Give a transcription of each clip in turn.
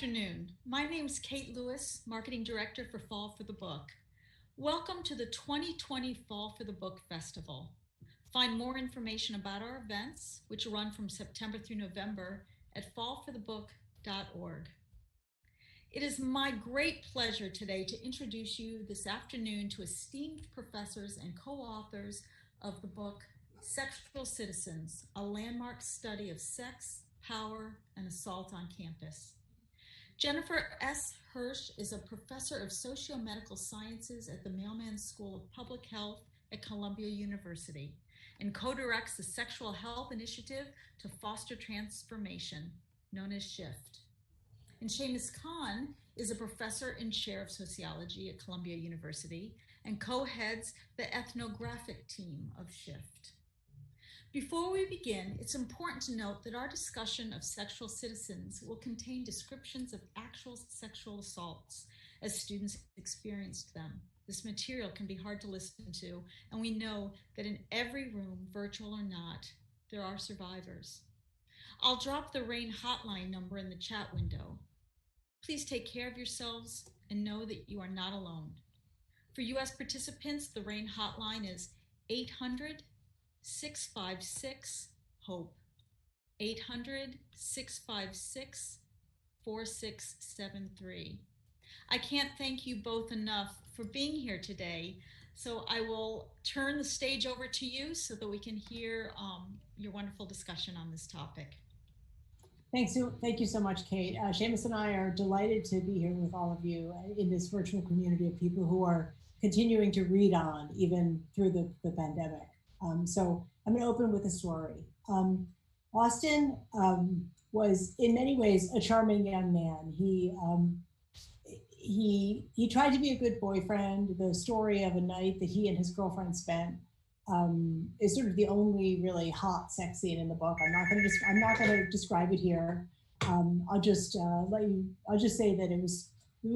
afternoon. My name's Kate Lewis, Marketing Director for Fall for the Book. Welcome to the 2020 Fall for the Book Festival. Find more information about our events, which run from September through November, at fallforthebook.org. It is my great pleasure today to introduce you this afternoon to esteemed professors and co-authors of the book Sexual Citizens, a landmark study of sex, power, and assault on campus. Jennifer S. Hirsch is a professor of socio-medical sciences at the Mailman School of Public Health at Columbia University and co-directs the Sexual Health Initiative to Foster Transformation, known as SHIFT. And Shamus Khan is a professor and chair of sociology at Columbia University and co-heads the ethnographic team of SHIFT. Before we begin, it's important to note that our discussion of sexual citizens will contain descriptions of actual sexual assaults as students experienced them. This material can be hard to listen to, and we know that in every room, virtual or not, there are survivors. I'll drop the RAIN hotline number in the chat window. Please take care of yourselves and know that you are not alone. For U.S. participants, the RAIN hotline is 800-656-HOPE, 800-656-4673. I can't thank you both enough for being here today, so I will turn the stage over to you so that we can hear your wonderful discussion on this topic. Thank you so much, Kate. Shamus and I are delighted to be here with all of you in this virtual community of people who are continuing to read on even through the pandemic. So I'm going to open with a story. Austin was in many ways a charming young man. He tried to be a good boyfriend. The story of a night that he and his girlfriend spent is sort of the only really hot sex scene in the book. I'm not going to describe it here. I'll just say that it was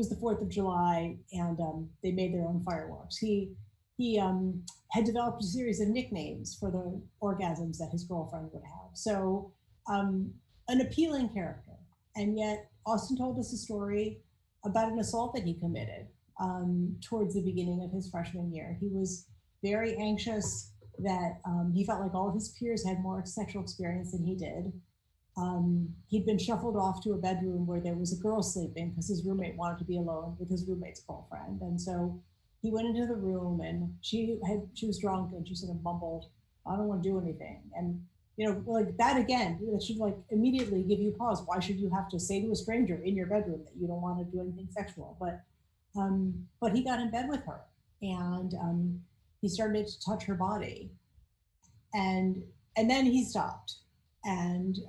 the 4th of July, and they made their own fireworks. He had developed a series of nicknames for the orgasms that his girlfriend would have. So an appealing character. And yet Austin told us a story about an assault that he committed towards the beginning of his freshman year. He was very anxious that he felt like all of his peers had more sexual experience than he did. He'd been shuffled off to a bedroom where there was a girl sleeping because his roommate wanted to be alone with his roommate's girlfriend. And so he went into the room, and she was drunk, and she sort of mumbled, "I don't want to do anything." And like that again, that should like immediately give you pause. Why should you have to say to a stranger in your bedroom that you don't want to do anything sexual? But he got in bed with her, and he started to touch her body, and then he stopped. And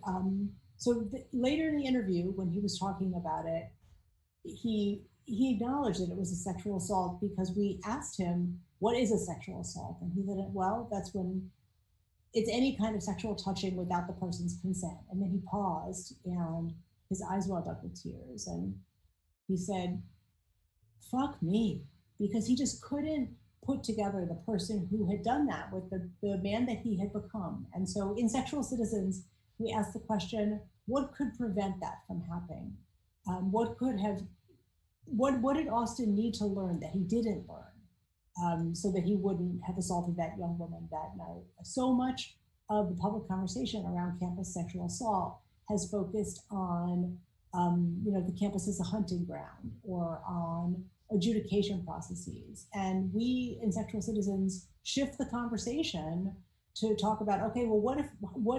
later in the interview, when he was talking about it, he acknowledged that it was a sexual assault because we asked him, what is a sexual assault? And he said, well, that's when it's any kind of sexual touching without the person's consent. And then he paused, and his eyes welled up with tears. And he said, fuck me, because he just couldn't put together the person who had done that with the man that he had become. And so in Sexual Citizens, we asked the question, what could prevent that from happening? What did Austin need to learn that he didn't learn so that he wouldn't have assaulted that young woman that night? So much of the public conversation around campus sexual assault has focused on the campus as a hunting ground or on adjudication processes. And we in Sexual Citizens shift the conversation to talk about, okay, well, what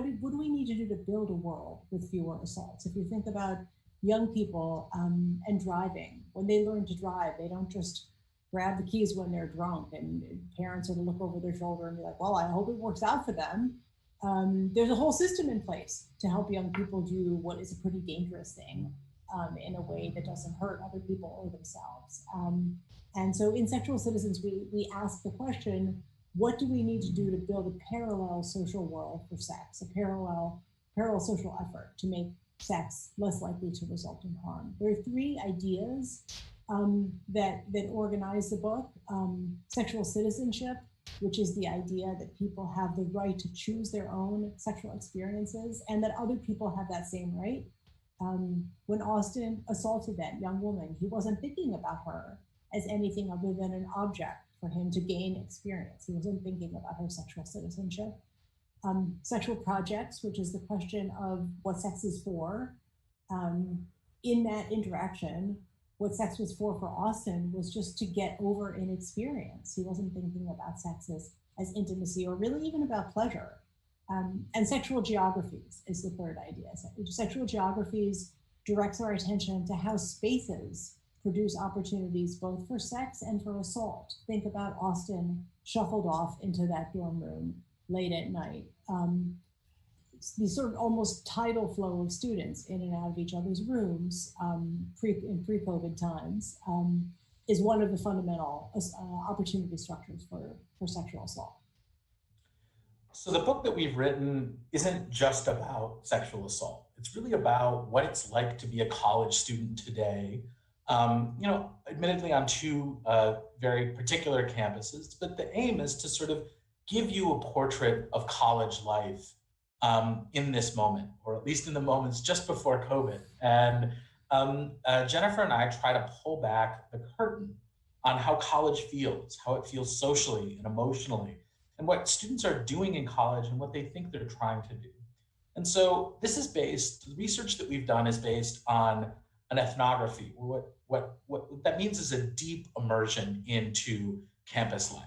do we need to do to build a world with fewer assaults? If you think about young people and driving, when they learn to drive, they don't just grab the keys when they're drunk, and parents sort of look over their shoulder and be like, well, I hope it works out for them. There's a whole system in place to help young people do what is a pretty dangerous thing in a way that doesn't hurt other people or themselves. And so in Sexual Citizens, we ask the question, what do we need to do to build a parallel social world for sex, a parallel social effort to make sex less likely to result in harm? There are 3 ideas that organize the book. Sexual citizenship, which is the idea that people have the right to choose their own sexual experiences and that other people have that same right. When Austin assaulted that young woman, he wasn't thinking about her as anything other than an object for him to gain experience. He wasn't thinking about her sexual citizenship. Sexual projects, which is the question of what sex is for. In that interaction, what sex was for Austin was just to get over an experience. He wasn't thinking about sex as intimacy or really even about pleasure. And sexual geographies is the third idea. Sexual geographies directs our attention to how spaces produce opportunities both for sex and for assault. Think about Austin shuffled off into that dorm room late at night. The sort of almost tidal flow of students in and out of each other's rooms in pre-COVID times is one of the fundamental opportunity structures for sexual assault. So the book that we've written isn't just about sexual assault. It's really about what it's like to be a college student today. Admittedly on two very particular campuses, but the aim is to sort of give you a portrait of college life in this moment, or at least in the moments just before COVID. And Jennifer and I try to pull back the curtain on how college feels, how it feels socially and emotionally, and what students are doing in college and what they think they're trying to do. And so this is the research that we've done is based on an ethnography. What that means is a deep immersion into campus life.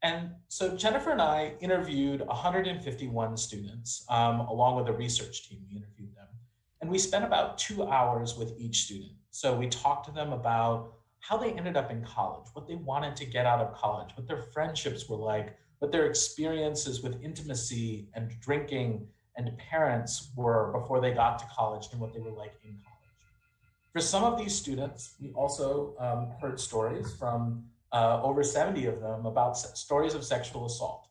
And so Jennifer and I interviewed 151 students along with a research team. We interviewed them. And we spent about 2 hours with each student. So we talked to them about how they ended up in college, what they wanted to get out of college, what their friendships were like, what their experiences with intimacy and drinking and parents were before they got to college, and what they were like in college. For some of these students, we also heard stories from over 70 of them about stories of sexual assault.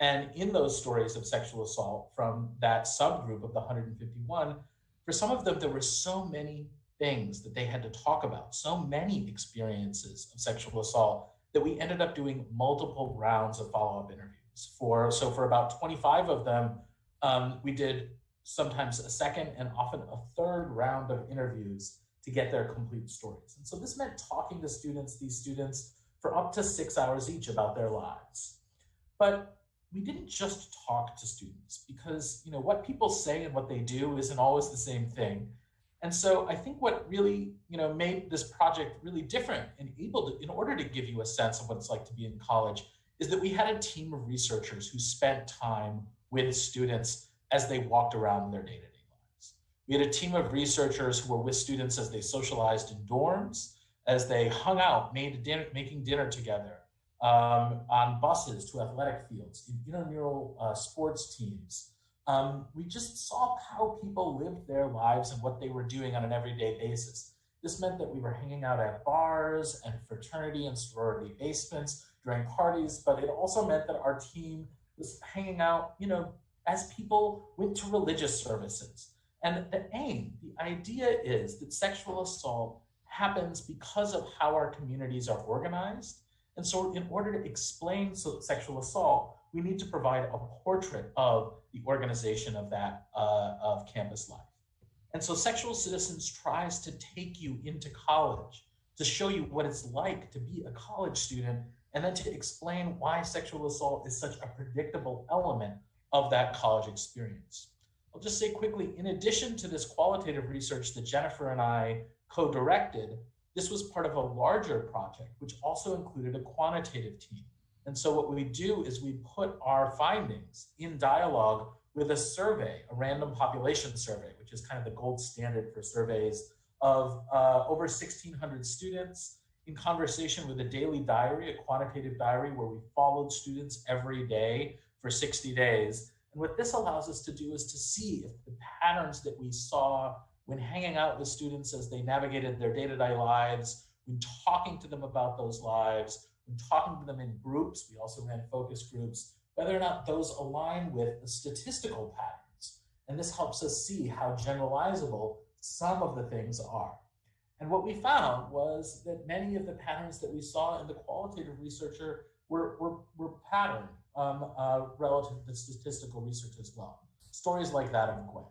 And in those stories of sexual assault from that subgroup of the 151, for some of them, there were so many things that they had to talk about, so many experiences of sexual assault, that we ended up doing multiple rounds of follow-up interviews. So for about 25 of them, we did sometimes a second and often a third round of interviews to get their complete stories. And so this meant talking to these students, for up to 6 hours each about their lives. But we didn't just talk to students, because what people say and what they do isn't always the same thing. And so I think what really made this project really different and in order to give you a sense of what it's like to be in college, is that we had a team of researchers who spent time with students as they walked around their day-to-day lives. We had a team of researchers who were with students as they socialized in dorms, as they hung out, making dinner together, on buses to athletic fields, in intramural sports teams. We just saw how people lived their lives and what they were doing on an everyday basis. This meant that we were hanging out at bars and fraternity and sorority basements during parties, but it also meant that our team was hanging out, as people went to religious services. And the idea is that sexual assault happens because of how our communities are organized. And so in order to explain sexual assault, we need to provide a portrait of the organization of that, of campus life. And so Sexual Citizens tries to take you into college, to show you what it's like to be a college student, and then to explain why sexual assault is such a predictable element of that college experience. I'll just say quickly, in addition to this qualitative research that Jennifer and I co-directed, this was part of a larger project, which also included a quantitative team. And so what we do is we put our findings in dialogue with a survey, a random population survey, which is kind of the gold standard for surveys, of over 1,600 students, in conversation with a daily diary, a quantitative diary, where we followed students every day for 60 days. And what this allows us to do is to see if the patterns that we saw when hanging out with students as they navigated their day-to-day lives, when talking to them about those lives, when talking to them in groups, we also ran focus groups, whether or not those align with the statistical patterns. And this helps us see how generalizable some of the things are. And what we found was that many of the patterns that we saw in the qualitative researcher were patterned relative to statistical research as well. Stories like that of Gwen.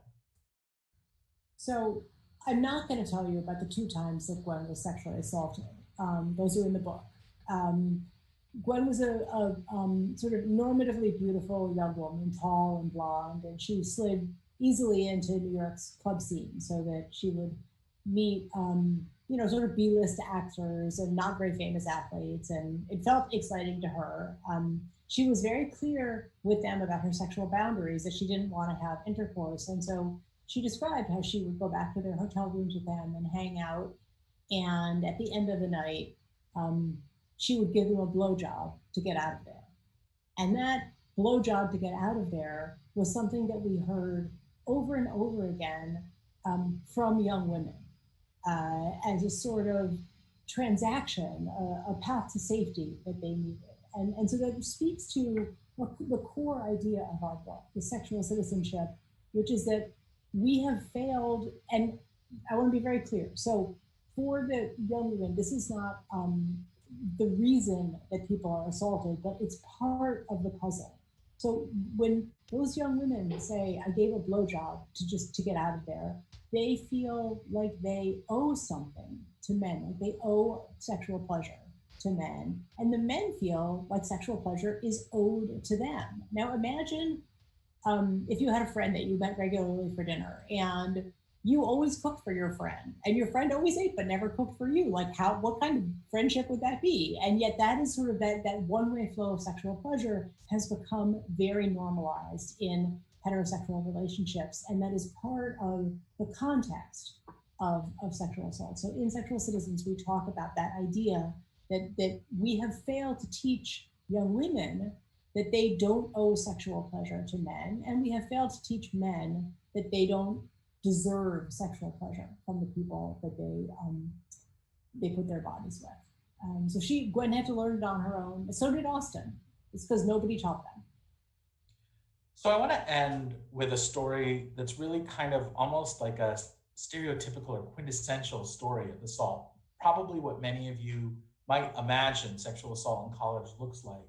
So I'm not going to tell you about the 2 times that Gwen was sexually assaulted. Those are in the book. Gwen was a sort of normatively beautiful young woman, tall and blonde, and she slid easily into New York's club scene so that she would meet, sort of B-list actors and not very famous athletes, and it felt exciting to her. She was very clear with them about her sexual boundaries, that she didn't want to have intercourse, and so she described how she would go back to their hotel rooms with them and hang out, and at the end of the night, she would give them a blowjob to get out of there. And that blowjob to get out of there was something that we heard over and over again from young women as a sort of transaction, a path to safety that they needed. And so that speaks to the core idea of our book, the sexual citizenship, which is that we have failed, and I want to be very clear. So for the young women, this is not the reason that people are assaulted, but it's part of the puzzle. So when those young women say, I gave a blowjob to get out of there, they feel like they owe something to men, like they owe sexual pleasure to men. And the men feel like sexual pleasure is owed to them. Now imagine if you had a friend that you met regularly for dinner and you always cooked for your friend and your friend always ate but never cooked for you. Like what kind of friendship would that be? And yet that is sort of that one-way flow of sexual pleasure has become very normalized in heterosexual relationships. And that is part of the context of sexual assault. So in Sexual Citizens, we talk about that idea that we have failed to teach young women that they don't owe sexual pleasure to men. And we have failed to teach men that they don't deserve sexual pleasure from the people that they put their bodies with. So Gwen had to learn it on her own. So did Austin. It's because nobody taught them. So I want to end with a story that's really kind of almost like a stereotypical or quintessential story of assault. Probably what many of you might imagine sexual assault in college looks like,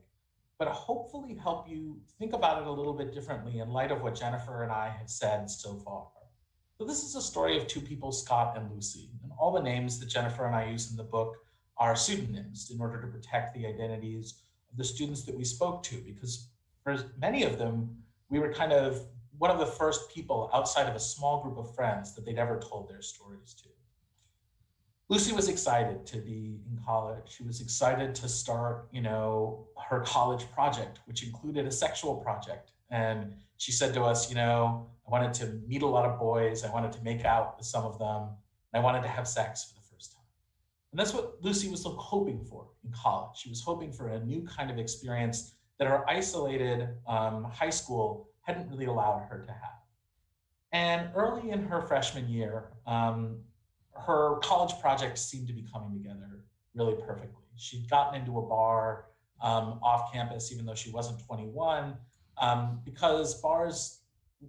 but hopefully help you think about it a little bit differently in light of what Jennifer and I have said so far. So this is a story of 2 people, Scott and Lucy, and all the names that Jennifer and I use in the book are pseudonyms in order to protect the identities of the students that we spoke to, because for many of them, we were kind of one of the first people outside of a small group of friends that they'd ever told their stories to. Lucy was excited to be in college. She was excited to start, her college project, which included a sexual project. And she said to us, I wanted to meet a lot of boys. I wanted to make out with some of them. And I wanted to have sex for the first time. And that's what Lucy was hoping for in college. She was hoping for a new kind of experience that her isolated high school hadn't really allowed her to have. And early in her freshman year, her college project seemed to be coming together really perfectly. She'd gotten into a bar off campus, even though she wasn't 21, because bars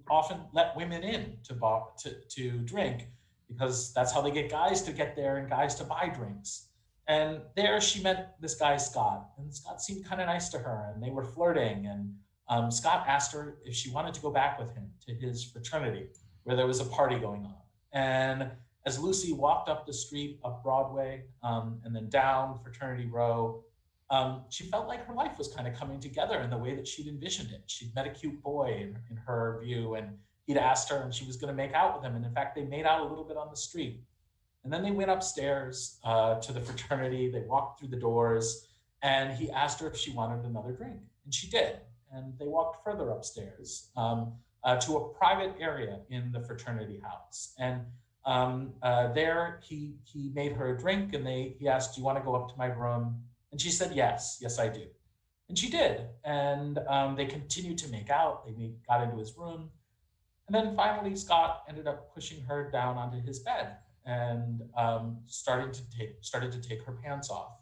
often let women in to drink, because that's how they get guys to get there and guys to buy drinks. And there she met this guy, Scott, and Scott seemed kind of nice to her, and they were flirting. And Scott asked her if she wanted to go back with him to his fraternity, where there was a party going on. And as Lucy walked up the street, up Broadway, and then down Fraternity Row, she felt like her life was kind of coming together in the way that she'd envisioned it. She'd met a cute boy in her view, and he'd asked her, and she was going to make out with him. And in fact, they made out a little bit on the street. And then they went upstairs to the fraternity. They walked through the doors, and he asked her if she wanted another drink. And she did. And they walked further upstairs to a private area in the fraternity house. And there he made her a drink, and he asked, do you want to go up to my room? And she said, yes, I do. And she did. And they continued to make out. They got into his room. And then finally, Scott ended up pushing her down onto his bed and started to take her pants off.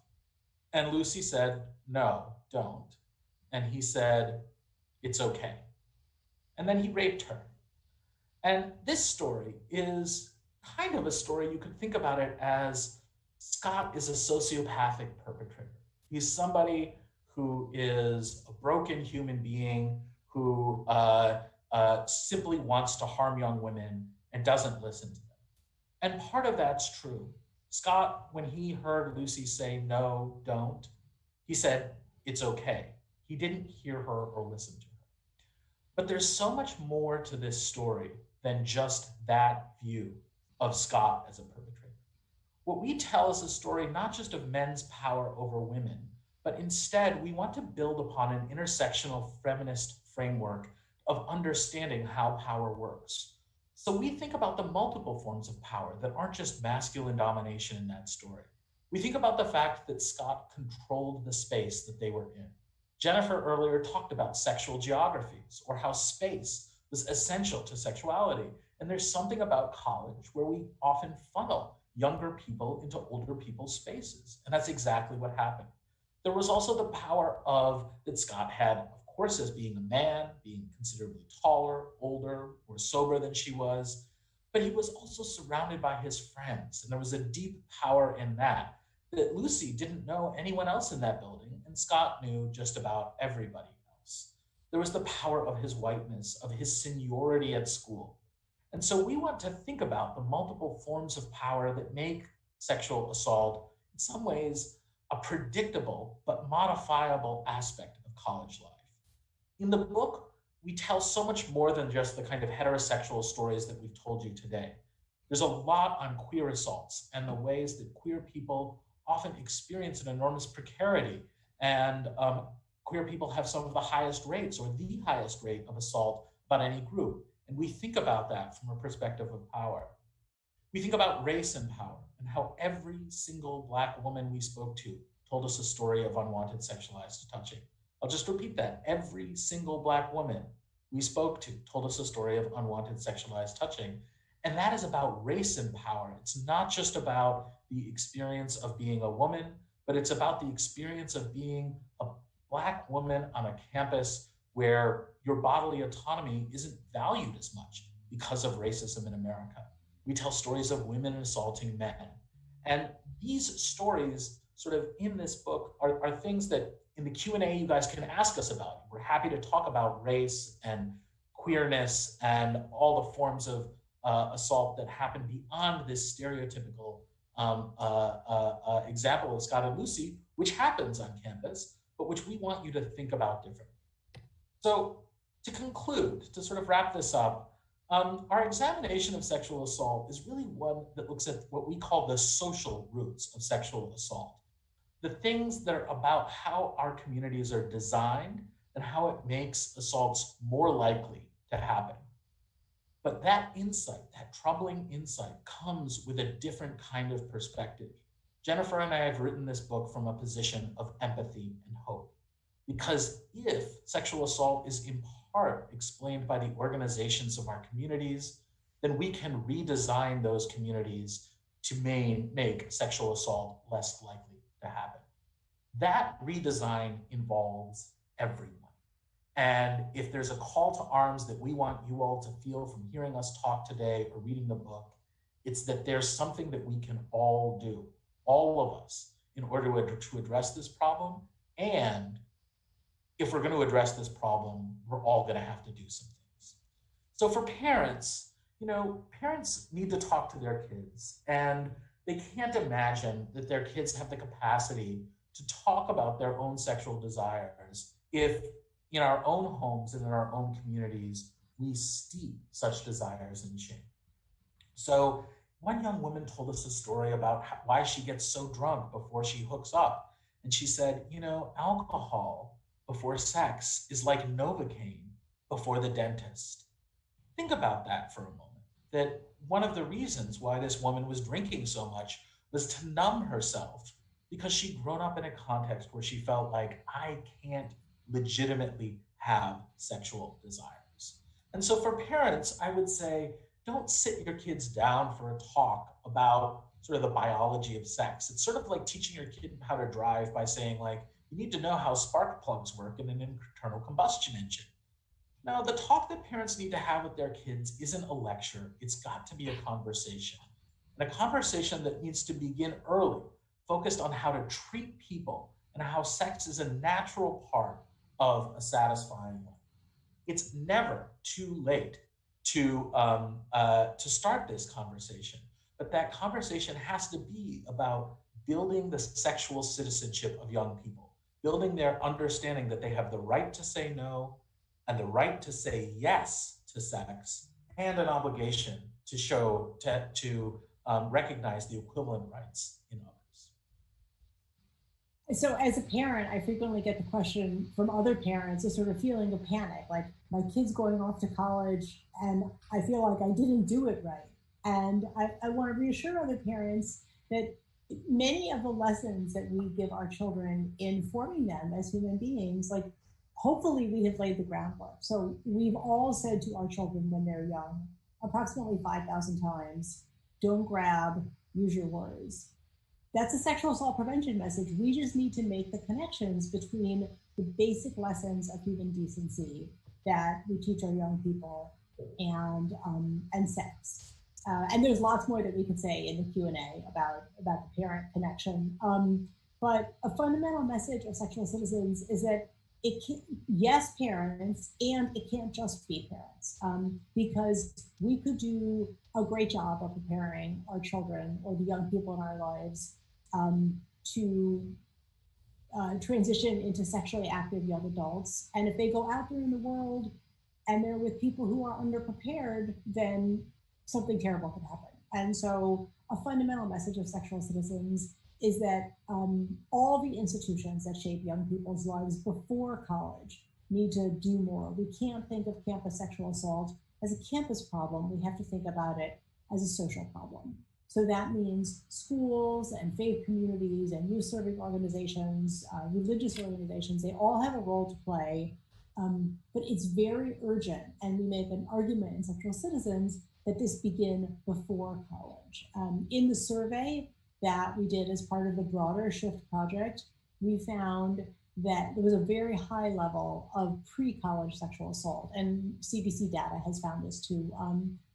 And Lucy said, no, don't. And he said, it's okay. And then he raped her. And this story is kind of a story, you could think about it as Scott is a sociopathic perpetrator. He's somebody who is a broken human being who simply wants to harm young women and doesn't listen to them. And part of that's true. Scott, when he heard Lucy say, no, don't, he said, it's okay. He didn't hear her or listen to her. But there's so much more to this story than just that view of Scott as a perpetrator. What we tell is a story not just of men's power over women, but instead we want to build upon an intersectional feminist framework of understanding how power works. So we think about the multiple forms of power that aren't just masculine domination in that story. We think about the fact that Scott controlled the space that they were in. Jennifer earlier talked about sexual geographies or how space was essential to sexuality. And there's something about college where we often funnel younger people into older people's spaces. And that's exactly what happened. There was also the power of that Scott had, of course, as being a man, being considerably taller, older, more sober than she was, but he was also surrounded by his friends. And there was a deep power in that Lucy didn't know anyone else in that building, and Scott knew just about everybody else. There was the power of his whiteness, of his seniority at school. And so we want to think about the multiple forms of power that make sexual assault, in some ways, a predictable but modifiable aspect of college life. In the book, we tell so much more than just the kind of heterosexual stories that we've told you today. There's a lot on queer assaults and the ways that queer people often experience an enormous precarity, and queer people have some of the highest rates or the highest rate of assault about any group. And we think about that from a perspective of power. We think about race and power and how every single Black woman we spoke to told us a story of unwanted sexualized touching. I'll just repeat that. Every single Black woman we spoke to told us a story of unwanted sexualized touching. And that is about race and power. It's not just about the experience of being a woman, but it's about the experience of being a Black woman on a campus where your bodily autonomy isn't valued as much because of racism in America. We tell stories of women assaulting men. And these stories sort of in this book are things that in the Q&A you guys can ask us about. We're happy to talk about race and queerness and all the forms of assault that happen beyond this stereotypical example of Scott and Lucy, which happens on campus, but which we want you to think about differently. So to conclude, to sort of wrap this up, our examination of sexual assault is really one that looks at what we call the social roots of sexual assault. The things that are about how our communities are designed and how it makes assaults more likely to happen. But that insight, that troubling insight, comes with a different kind of perspective. Jennifer and I have written this book from a position of empathy and hope. Because if sexual assault is in part explained by the organizations of our communities, then we can redesign those communities to make sexual assault less likely to happen. That redesign involves everyone. And if there's a call to arms that we want you all to feel from hearing us talk today or reading the book, it's that there's something that we can all do, all of us, in order to address this problem. And if we're going to address this problem, we're all going to have to do some things. So for parents, parents need to talk to their kids, and they can't imagine that their kids have the capacity to talk about their own sexual desires if in our own homes and in our own communities, we steep such desires in shame. So one young woman told us a story about why she gets so drunk before she hooks up. And she said, alcohol before sex is like Novocaine before the dentist. Think about that for a moment, that one of the reasons why this woman was drinking so much was to numb herself, because she'd grown up in a context where she felt like, I can't legitimately have sexual desires. And so for parents, I would say, don't sit your kids down for a talk about sort of the biology of sex. It's sort of like teaching your kid how to drive by saying, like, you need to know how spark plugs work in an internal combustion engine. Now, the talk that parents need to have with their kids isn't a lecture. It's got to be a conversation. And a conversation that needs to begin early, focused on how to treat people and how sex is a natural part of a satisfying life. It's never too late to start this conversation. but that conversation has to be about building the sexual citizenship of young people, building their understanding that they have the right to say no and the right to say yes to sex, and an obligation to recognize the equivalent rights in others. So as a parent, I frequently get the question from other parents, a sort of feeling of panic, like my kid's going off to college and I feel like I didn't do it right. And I want to reassure other parents that many of the lessons that we give our children in forming them as human beings, like hopefully we have laid the groundwork. So we've all said to our children when they're young, approximately 5,000 times, don't grab, use your words. That's a sexual assault prevention message. We just need to make the connections between the basic lessons of human decency that we teach our young people and sex. And there's lots more that we could say in the Q&A about the parent connection. But a fundamental message of Sexual Citizens is that yes, parents, and it can't just be parents, because we could do a great job of preparing our children or the young people in our lives to transition into sexually active young adults. And if they go out there in the world and they're with people who are underprepared, then something terrible could happen. And so a fundamental message of Sexual Citizens is that all the institutions that shape young people's lives before college need to do more. We can't think of campus sexual assault as a campus problem. We have to think about it as a social problem. So that means schools and faith communities and youth serving organizations, religious organizations, they all have a role to play, but it's very urgent. And we make an argument in Sexual Citizens that this begin before college. In the survey that we did as part of the broader SHIFT project, we found that there was a very high level of pre-college sexual assault, and CDC data has found this too.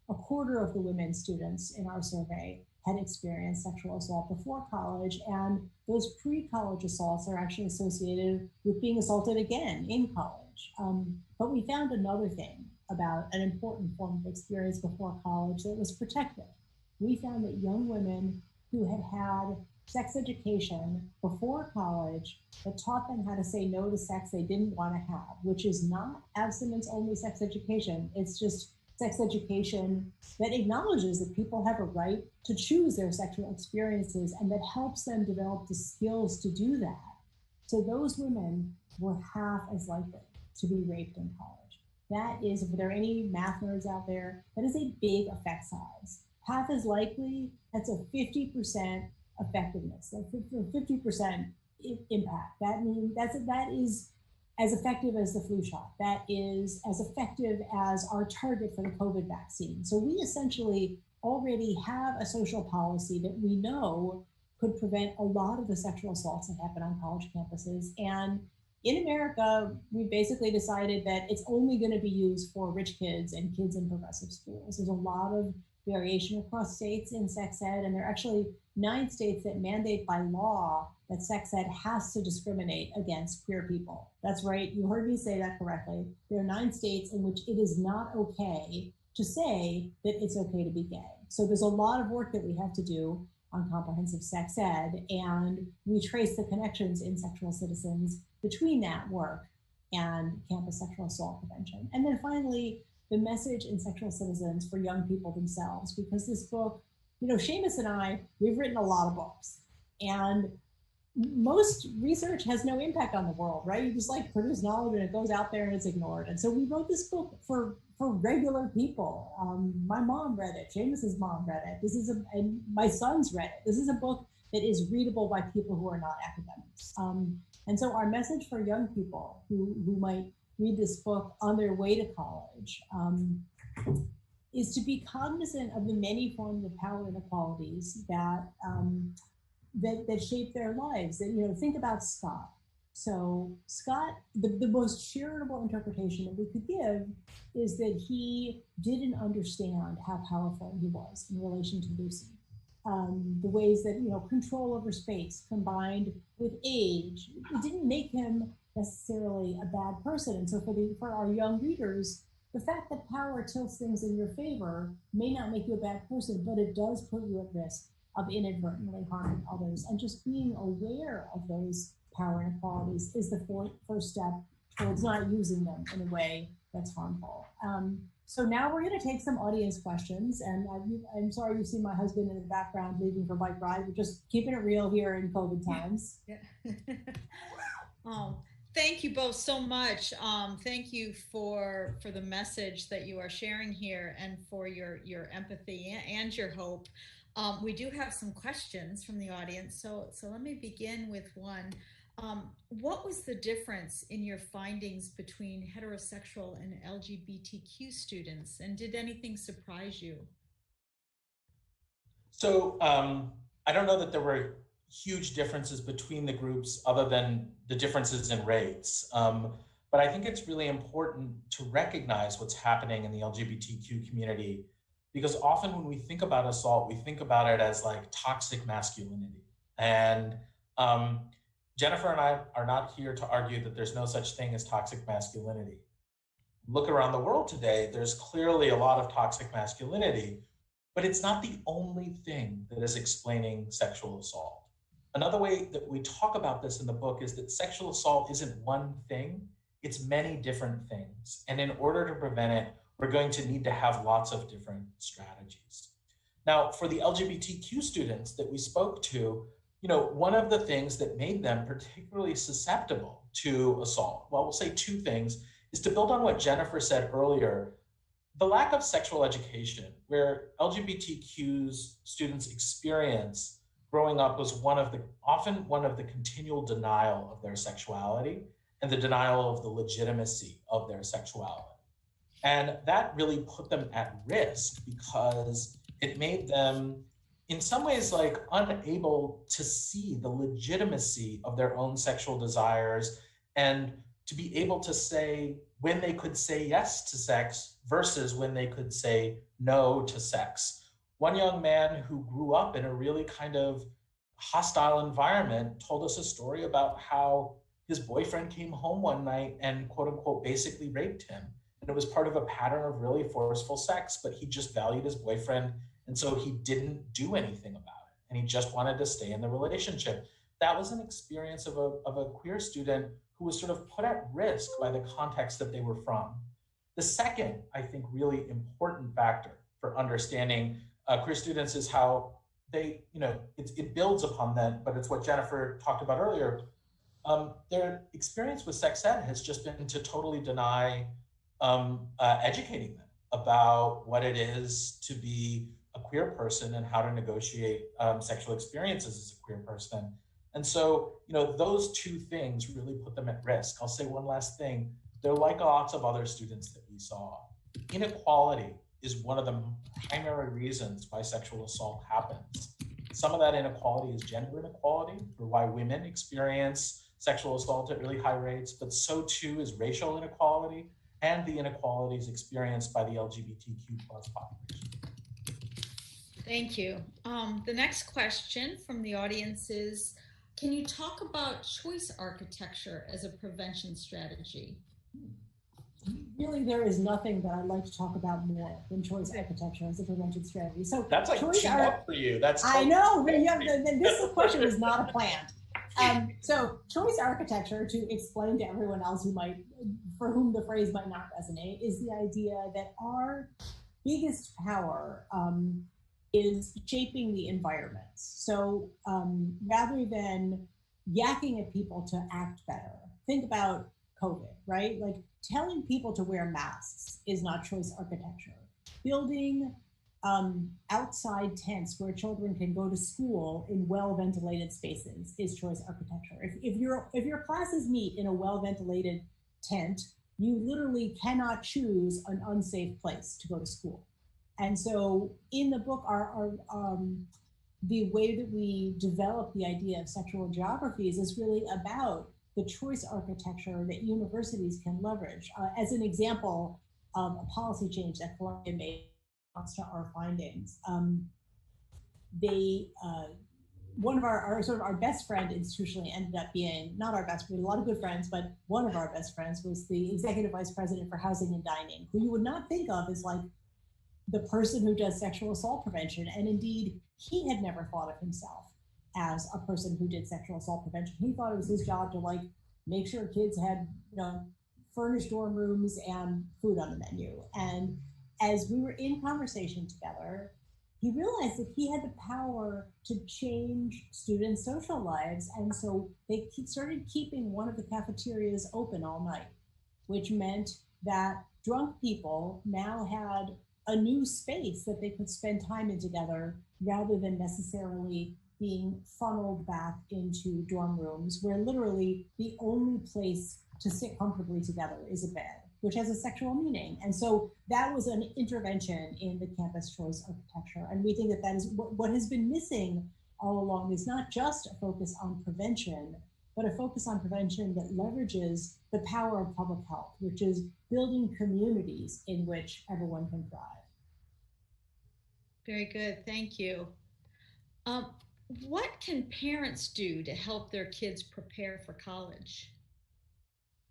A quarter of the women students in our survey had experienced sexual assault before college, and those pre-college assaults are actually associated with being assaulted again in college. But we found another thing about an important form of experience before college that was protective. We found that young women who had had sex education before college that taught them how to say no to sex they didn't want to have, which is not abstinence-only sex education. It's just sex education that acknowledges that people have a right to choose their sexual experiences and that helps them develop the skills to do that. So those women were half as likely to be raped in college. That is, if there are any math nerds out there, that is a big effect size. Half as likely, that's a 50% effectiveness, that's a 50% impact. That means that is as effective as the flu shot. That is as effective as our target for the COVID vaccine. So we essentially already have a social policy that we know could prevent a lot of the sexual assaults that happen on college campuses. And in America, we basically decided that it's only going to be used for rich kids and kids in progressive schools. There's a lot of variation across states in sex ed, and there are actually 9 states that mandate by law that sex ed has to discriminate against queer people. That's right, you heard me say that correctly. There are 9 states in which it is not okay to say that it's okay to be gay. So there's a lot of work that we have to do on comprehensive sex ed, and we trace the connections in Sexual Citizens between that work and campus sexual assault prevention. And then finally, the message in Sexual Citizens for young people themselves, because this book, Shamus and I, we've written a lot of books, and most research has no impact on the world, right? You just produce knowledge and it goes out there and it's ignored. And so we wrote this book for regular people. My mom read it, Shamus's mom read it. And my sons read it. This is a book that is readable by people who are not academics. And so our message for young people who might read this book on their way to college is to be cognizant of the many forms of power inequalities that shape their lives. And, think about Scott. So Scott, the most charitable interpretation that we could give is that he didn't understand how powerful he was in relation to Lucy. The ways that, control over space combined with age, it didn't make him necessarily a bad person. And so for our young readers, the fact that power tilts things in your favor may not make you a bad person, but it does put you at risk of inadvertently harming others. And just being aware of those power inequalities is the first step towards not using them in a way that's harmful. So now we're going to take some audience questions, and I'm sorry you see my husband in the background leaving for bike ride. We're just keeping it real here in COVID times. Yeah. Thank you both so much. Thank you for the message that you are sharing here and for your empathy and your hope. We do have some questions from the audience, so let me begin with one. What was the difference in your findings between heterosexual and LGBTQ students, and did anything surprise you? So I don't know that there were huge differences between the groups other than the differences in rates. But I think it's really important to recognize what's happening in the LGBTQ community, because often when we think about assault, we think about it as like toxic masculinity. And Jennifer and I are not here to argue that there's no such thing as toxic masculinity. Look around the world today, there's clearly a lot of toxic masculinity, but it's not the only thing that is explaining sexual assault. Another way that we talk about this in the book is that sexual assault isn't one thing, it's many different things. And in order to prevent it, we're going to need to have lots of different strategies. Now, for the LGBTQ students that we spoke to, one of the things that made them particularly susceptible to assault, well, we'll say two things, is to build on what Jennifer said earlier. The lack of sexual education, where LGBTQ's students experience growing up, was often one of the continual denial of their sexuality and the denial of the legitimacy of their sexuality. And that really put them at risk because it made them, in some ways, like unable to see the legitimacy of their own sexual desires and to be able to say when they could say yes to sex versus when they could say no to sex. One young man who grew up in a really kind of hostile environment told us a story about how his boyfriend came home one night and quote unquote basically raped him. And it was part of a pattern of really forceful sex, but he just valued his boyfriend. And so he didn't do anything about it. And he just wanted to stay in the relationship. That was an experience of a queer student who was sort of put at risk by the context that they were from. The second, I think, really important factor for understanding queer students is how they, it builds upon that, but it's what Jennifer talked about earlier. Their experience with sex ed has just been to totally deny educating them about what it is to be a queer person and how to negotiate sexual experiences as a queer person. And so, those two things really put them at risk. I'll say one last thing. They're like lots of other students that we saw. Inequality is one of the primary reasons why sexual assault happens. Some of that inequality is gender inequality, or why women experience sexual assault at really high rates, but so too is racial inequality and the inequalities experienced by the LGBTQ plus population. Thank you. The next question from the audience is, can you talk about choice architecture as a prevention strategy? Really, there is nothing that I'd like to talk about more than choice architecture as a prevention strategy. So that's like too much for you. That's I know. This question was not a plan. So choice architecture, to explain to everyone else for whom the phrase might not resonate, is the idea that our biggest power is shaping the environment. So rather than yakking at people to act better, think about COVID, right? Like telling people to wear masks is not choice architecture. Building outside tents where children can go to school in well-ventilated spaces is choice architecture. If your classes meet in a well-ventilated tent, you literally cannot choose an unsafe place to go to school. And so in the book, the way that we develop the idea of sexual geographies is really about the choice architecture that universities can leverage. As an example, a policy change that Columbia made in response to our findings, they one of our sort of our best friend institutionally ended up being, not our best, we had a lot of good friends, but one of our best friends was the executive vice president for housing and dining, who you would not think of as like the person who does sexual assault prevention. And indeed, he had never thought of himself as a person who did sexual assault prevention. He thought it was his job to like make sure kids had, furnished dorm rooms and food on the menu. And as we were in conversation together, he realized that he had the power to change students' social lives. And so they started keeping one of the cafeterias open all night, which meant that drunk people now had a new space that they could spend time in together rather than necessarily being funneled back into dorm rooms where literally the only place to sit comfortably together is a bed, which has a sexual meaning. And so that was an intervention in the campus choice architecture. And we think that that is what has been missing all along is not just a focus on prevention, but a focus on prevention that leverages the power of public health, which is building communities in which everyone can thrive. Very good, thank you. What can parents do to help their kids prepare for college?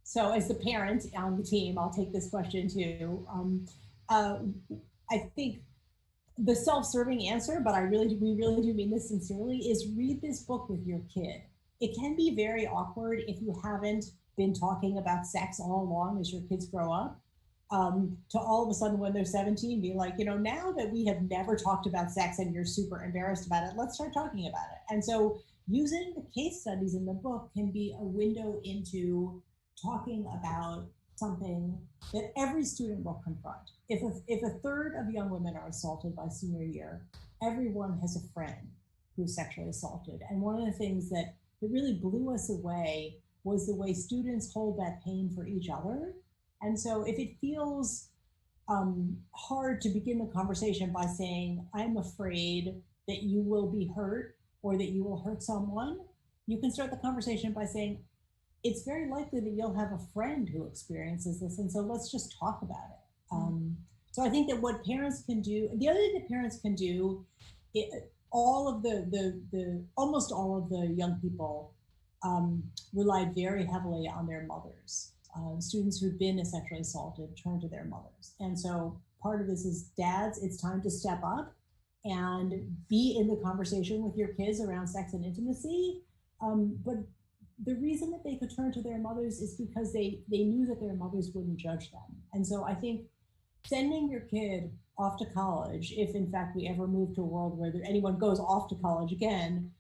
So as the parent on the team, I'll take this question too. I think the self-serving answer, but we really do mean this sincerely, is read this book with your kid. It can be very awkward if you haven't been talking about sex all along as your kids grow up. To all of a sudden when they're 17, be like, now that we have never talked about sex and you're super embarrassed about it, let's start talking about it. And so using the case studies in the book can be a window into talking about something that every student will confront. If a third of young women are assaulted by senior year, everyone has a friend who's sexually assaulted. And one of the things that really blew us away was the way students hold that pain for each other. And so if it feels hard to begin the conversation by saying, I'm afraid that you will be hurt or that you will hurt someone, you can start the conversation by saying, it's very likely that you'll have a friend who experiences this. And so let's just talk about it. So I think that what parents can do, the other thing that parents can do, almost all of the young people relied very heavily on their mothers. Students who've been sexually assaulted turn to their mothers. And so part of this is dads, it's time to step up and be in the conversation with your kids around sex and intimacy. But the reason that they could turn to their mothers is because they knew that their mothers wouldn't judge them. And so I think sending your kid off to college, if in fact we ever move to a world where anyone goes off to college again,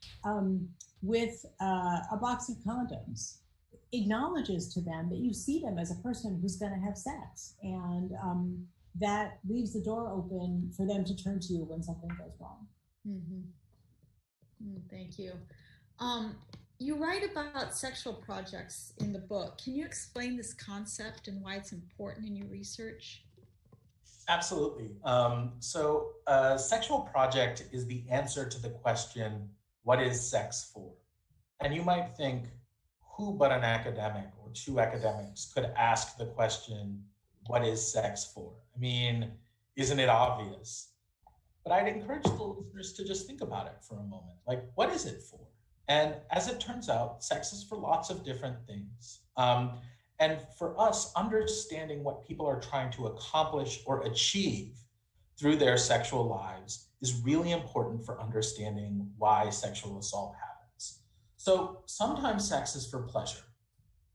with a box of condoms, acknowledges to them that you see them as a person who's going to have sex, and that leaves the door open for them to turn to you when something goes wrong. Thank you. You write about sexual projects in the book. Can you explain this concept and why it's important in your research? Absolutely. So a sexual project is the answer to the question, what is sex for? And you might think, who but an academic or two academics could ask the question, what is sex for? I mean, isn't it obvious? But I'd encourage the listeners to just think about it for a moment. Like, what is it for? And as it turns out, sex is for lots of different things. And for us, understanding what people are trying to accomplish or achieve through their sexual lives is really important for understanding why sexual assault happens. So sometimes sex is for pleasure,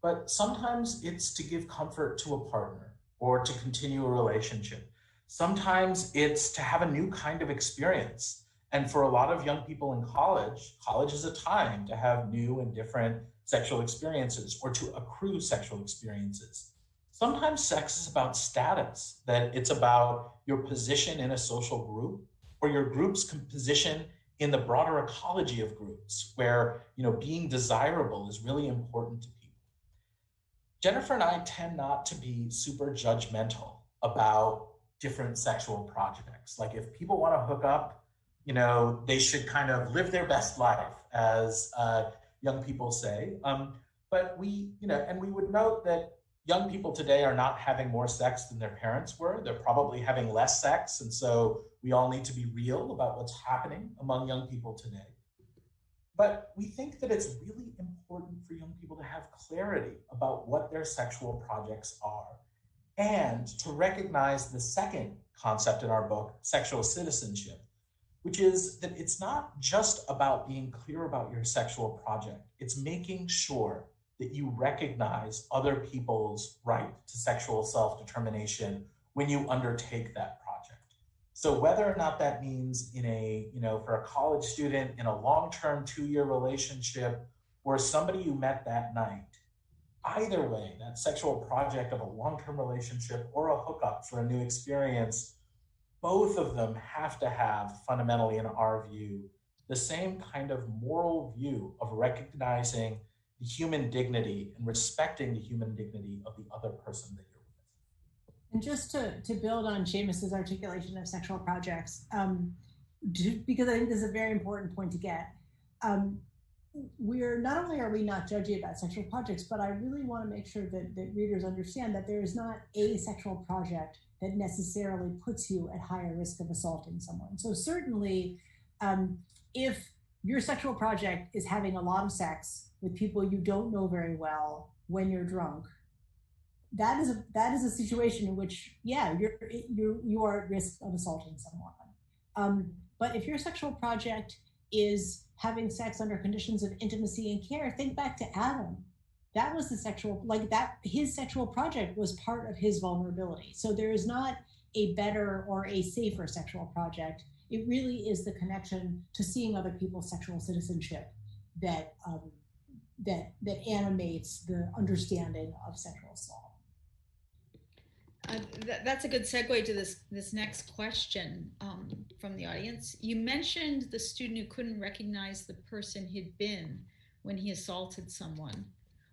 but sometimes it's to give comfort to a partner or to continue a relationship. Sometimes it's to have a new kind of experience. And for a lot of young people in college, college is a time to have new and different sexual experiences or to accrue sexual experiences. Sometimes sex is about status, that it's about your position in a social group or your group's position in the broader ecology of groups where, being desirable is really important to people. Jennifer and I tend not to be super judgmental about different sexual projects. Like if people want to hook up, they should kind of live their best life, as young people say. But we would note that young people today are not having more sex than their parents were. They're probably having less sex. And so we all need to be real about what's happening among young people today. But we think that it's really important for young people to have clarity about what their sexual projects are and to recognize the second concept in our book, sexual citizenship, which is that it's not just about being clear about your sexual project. It's making sure that you recognize other people's right to sexual self-determination when you undertake that project. So whether or not that means in a, for a college student in a long-term 2-year relationship or somebody you met that night, either way, that sexual project of a long-term relationship or a hookup for a new experience, both of them have to have, fundamentally in our view, the same kind of moral view of recognizing the human dignity and respecting the human dignity of the other person that you're with. And just to build on Shamus's articulation of sexual projects, because I think this is a very important point to get, we're not only are we not judgy about sexual projects, but I really want to make sure that readers understand that there is not a sexual project that necessarily puts you at higher risk of assaulting someone. So certainly, if your sexual project is having a lot of sex with people you don't know very well when you're drunk, that is a situation in which, yeah, you are at risk of assaulting someone. But if your sexual project is having sex under conditions of intimacy and care, think back to Adam. That was the sexual, his sexual project was part of his vulnerability. So there is not a better or a safer sexual project. It really is the connection to seeing other people's sexual citizenship that animates the understanding of sexual assault. That's a good segue to this next question from the audience. You mentioned the student who couldn't recognize the person he'd been when he assaulted someone.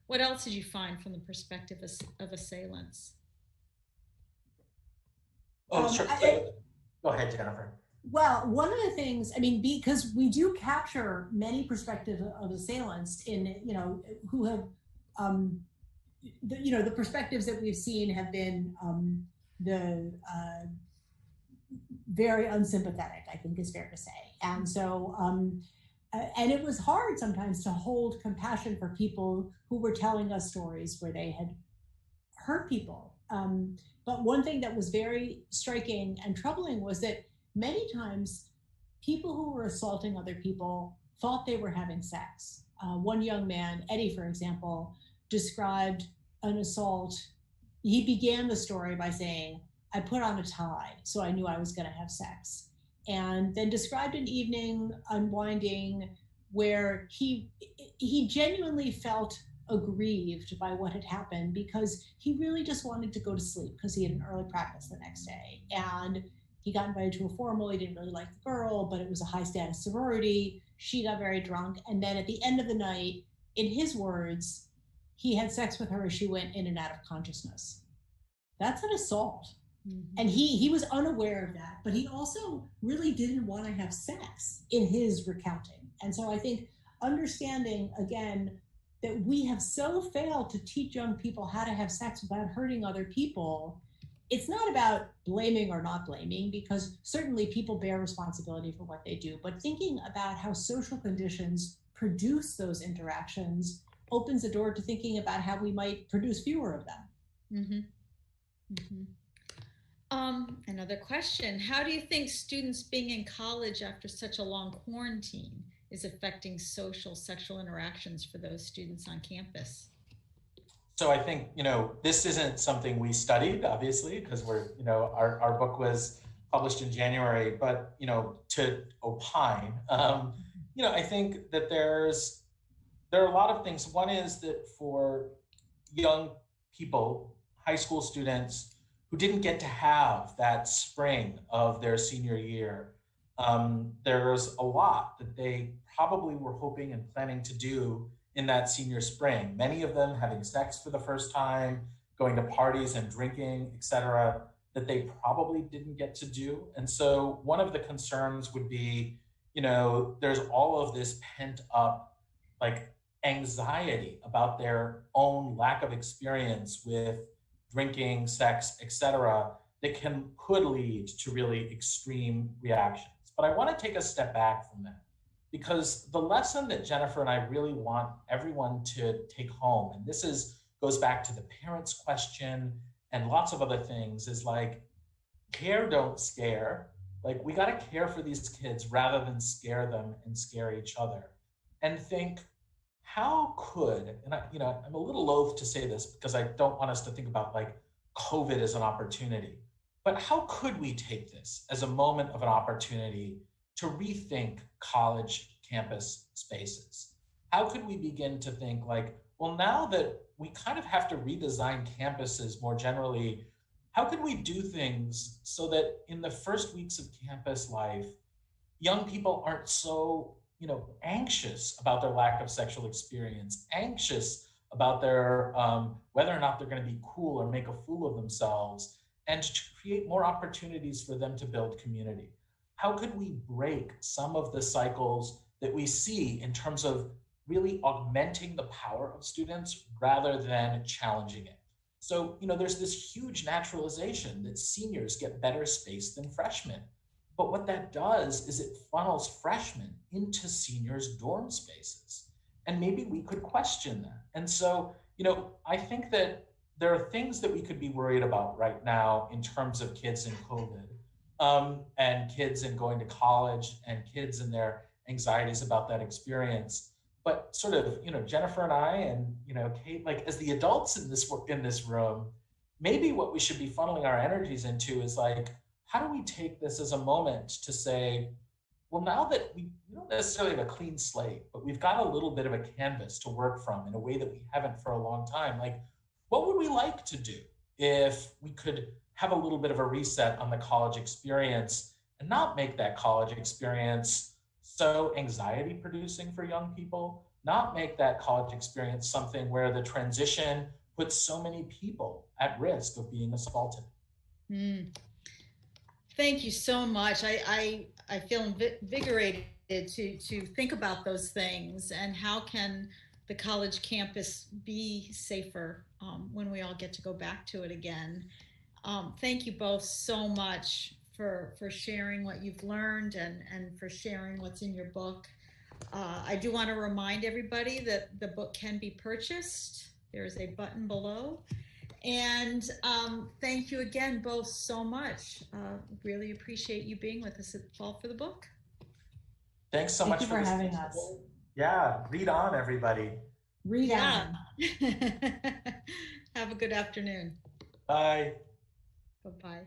What else did you find from the perspective of assailants? Oh, sure. Go ahead, Jennifer. Well, one of the things, because we do capture many perspectives of assailants in, who have, the perspectives that we've seen have been the very unsympathetic, I think is fair to say. And so, and it was hard sometimes to hold compassion for people who were telling us stories where they had hurt people. But one thing that was very striking and troubling was that many times people who were assaulting other people thought they were having sex. One young man, Eddie, for example, described an assault. He began the story by saying, "I put on a tie, so I knew I was going to have sex." And then described an evening unwinding where he genuinely felt aggrieved by what had happened because he really just wanted to go to sleep because he had an early practice the next day. And he got invited to a formal. He didn't really like the girl, but it was a high status sorority. She got very drunk. And then at the end of the night, in his words, he had sex with her as she went in and out of consciousness. That's an assault. Mm-hmm. And he was unaware of that, but he also really didn't want to have sex in his recounting. And so I think understanding, again, that we have so failed to teach young people how to have sex without hurting other people. It's not about blaming or not blaming, because certainly people bear responsibility for what they do, but thinking about how social conditions produce those interactions opens the door to thinking about how we might produce fewer of them. Mm-hmm. Mm-hmm. Another question, how do you think students being in college after such a long quarantine is affecting social sexual interactions for those students on campus? So I think, this isn't something we studied, obviously, because our book was published in January, but, to opine, I think that there are a lot of things. One is that for young people, high school students who didn't get to have that spring of their senior year, there's a lot that they probably were hoping and planning to do in that senior spring. Many of them having sex for the first time, going to parties and drinking, etc., that they probably didn't get to do. And so one of the concerns would be, there's all of this pent up anxiety about their own lack of experience with drinking, sex, etc., that could lead to really extreme reactions. But I want to take a step back from that, because the lesson that Jennifer and I really want everyone to take home, and goes back to the parents' question and lots of other things, is like, care, don't scare. Like, we got to care for these kids rather than scare them and scare each other. And think, how could, and I'm a little loath to say this because I don't want us to think about like COVID as an opportunity, but how could we take this as a moment of an opportunity to rethink college campus spaces? How could we begin to think like, well, now that we kind of have to redesign campuses more generally, how could we do things so that in the first weeks of campus life, young people aren't so, anxious about their lack of sexual experience, anxious about their whether or not they're going to be cool or make a fool of themselves, and to create more opportunities for them to build community? How could we break some of the cycles that we see in terms of really augmenting the power of students rather than challenging it? So, there's this huge naturalization that seniors get better space than freshmen. But what that does is it funnels freshmen into seniors' dorm spaces. And maybe we could question that. And so, I think that there are things that we could be worried about right now in terms of kids in COVID, and kids in going to college, and kids and their anxieties about that experience. But sort of, Jennifer and I and, Kate, like, as the adults in this room, maybe what we should be funneling our energies into is like, how do we take this as a moment to say, well, now that we don't necessarily have a clean slate, but we've got a little bit of a canvas to work from in a way that we haven't for a long time, like, what would we like to do if we could have a little bit of a reset on the college experience and not make that college experience so anxiety producing for young people, not make that college experience something where the transition puts so many people at risk of being assaulted? Thank you so much. I feel invigorated to think about those things, and how can the college campus be safer when we all get to go back to it again. Thank you both so much for sharing what you've learned, and for sharing what's in your book. I do want to remind everybody that the book can be purchased. There's a button below. And thank you again both so much. Really appreciate you being with us at Fall for the Book. Thanks so much for having us. Yeah, read on, everybody. Read on. Have a good afternoon. Bye. Bye-bye.